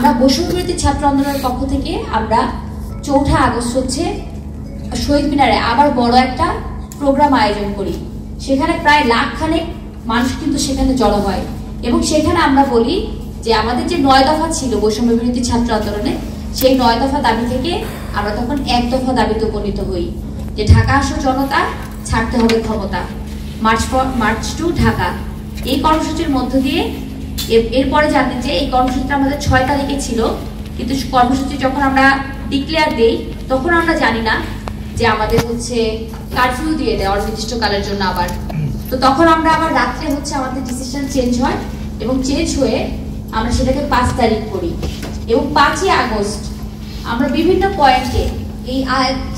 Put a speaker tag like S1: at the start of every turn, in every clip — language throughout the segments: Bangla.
S1: আমরা বৈষম্যবিরোধী ছাত্র আন্দোলনের পক্ষ থেকে আমরা 4 আগস্ট হচ্ছে শহীদ মিনারে আবার বড় একটা প্রোগ্রাম আয়োজন করি। সেখানে প্রায় লাখ খানেক মানুষ কিন্তু সেখানে জড়ো হয় এবং সেখানে আমরা বলি যে আমাদের যে 9 দফা ছিল বৈষম্যবিরোধী ছাত্র আন্দোলনে, সেই 9 দফা দাবি থেকে আমরা তখন 1 দফা দাবিতে উপনীত হই যে ঢাকা আসো জনতা, ছাড়তে হবে ক্ষমতা, মার্চ টু ঢাকা। এই কর্মসূচির মধ্য দিয়ে এরপরে জানেন যে এই কর্মসূচিটা আমাদের 6 তারিখে ছিল, কিন্তু কর্মসূচি যখন আমরা ডিক্লেয়ার দেই তখন আমরা জানি না যে আমাদের হচ্ছে কারফিউ দিয়ে দেয় অনির্দিষ্টকালের জন্য আবার। তো তখন আমরা আবার রাত্রে হচ্ছে আমাদের ডিসিশন চেঞ্জ হয় এবং চেঞ্জ হয়ে আমরা সেটাকে 5 তারিখ করি এবং 5ই আগস্ট আমরা বিভিন্ন পয়েন্টে এই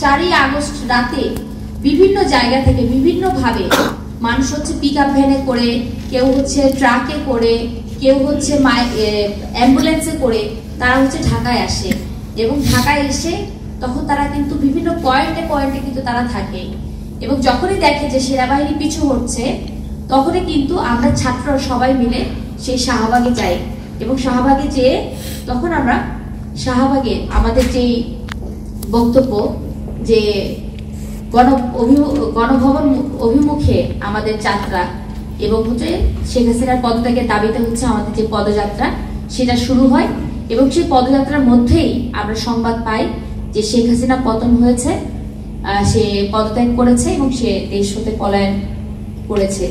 S1: 4ই আগস্ট রাতে বিভিন্ন জায়গা থেকে বিভিন্নভাবে মানুষ হচ্ছে পিকআপ ভ্যানে করে, কেউ হচ্ছে ট্রাকে করে, কেউ হচ্ছে অ্যাম্বুলেন্সে করে তারা হচ্ছে ঢাকায় আসে এবং ঢাকায় এসে তখন তারা কিন্তু বিভিন্ন পয়েন্টে পয়েন্টে কিন্তু তারা থাকে এবং যখনই দেখে যে সেনাবাহিনী পিছু হচ্ছে তখনই কিন্তু আমরা ছাত্ররা সবাই মিলে সেই শাহবাগে যাই এবং শাহবাগে যেয়ে তখন আমরা শাহবাগে আমাদের যে বক্তব্য যে গণভবন অভিমুখে আমাদের যাত্রা এবং হচ্ছে শেখ হাসিনার পদত্যাগের দাবিতে হচ্ছে আমাদের যে পদযাত্রা সেটা শুরু হয় এবং সেই পদযাত্রার মধ্যেই আমরা সংবাদ পাই যে শেখ হাসিনা পতন হয়েছে, সে পদত্যাগ করেছে এবং সে দেশ হতে পলায়ন করেছে।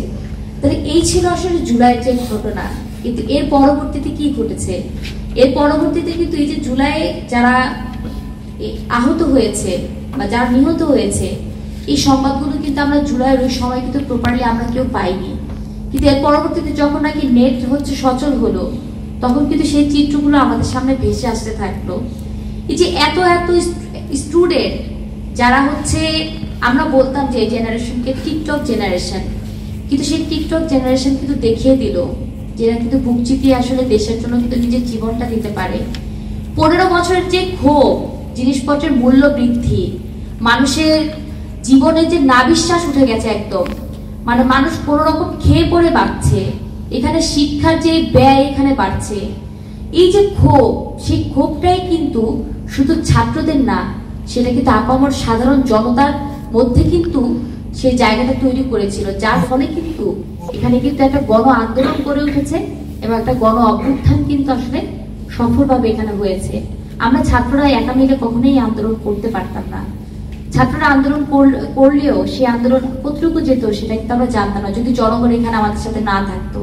S1: তাহলে এই ছিল আসলে জুলাইয়ের যে ঘটনা। কিন্তু এর পরবর্তীতে কি ঘটেছে? এর পরবর্তীতে কিন্তু এই যে জুলাই যারা আহত হয়েছে বা যারা নিহত হয়েছে এই সংবাদগুলো কিন্তু আমরা জুলাইয়ের ওই সময় কিন্তু প্রপারলি আমরা কেউ পাইনি। কিন্তু এর পরবর্তীতে যখন নাকি নেট হচ্ছে সচল হলো তখন কিন্তু সেই চিত্রগুলো আমাদের সামনে ভেসে আসতে থাকলো। এই যে এত এত স্টুডেন্ট যারা হচ্ছে আমরা বলতাম যে এই জেনারেশনকে টিকটক জেনারেশন, কিন্তু সেই টিকটক জেনারেশন কিন্তু দেখিয়ে দিল যেটা কিন্তু বুক চিতিয়ে আসলে দেশের জন্য কিন্তু নিজের জীবনটা দিতে পারে। 15 বছরের যে ক্ষোভ, জিনিসপত্রের মূল্য বৃদ্ধি, মানুষের জীবনে যে নাবিশ্বাস উঠে গেছে একদম, মানে মানুষ কোনো রকম খেয়ে পড়ে বাড়ছে, এখানে শিক্ষার যে ব্যয় এখানে বাড়ছে, এই যে ক্ষোভ, সেই ক্ষোভটাই কিন্তু শুধু ছাত্রদের না, সেটা কিন্তু আপামর সাধারণ জনতার মধ্যে কিন্তু সেই জায়গাটা তৈরি করেছিল, যার ফলে কিন্তু এখানে কিন্তু একটা গণ আন্দোলন গড়ে উঠেছে এবং একটা গণ অভ্যুত্থান কিন্তু আসলে সফলভাবে এখানে হয়েছে। আমরা ছাত্ররা একা মিলে কখনোই আন্দোলন করতে পারতাম না। ছাত্ররা আন্দোলন করলেও সেই আন্দোলন কতটুকু যেত সেটা কিন্তু আমরা জানতাম না যদি জনগণ এখানে আমাদের সাথে না থাকতো।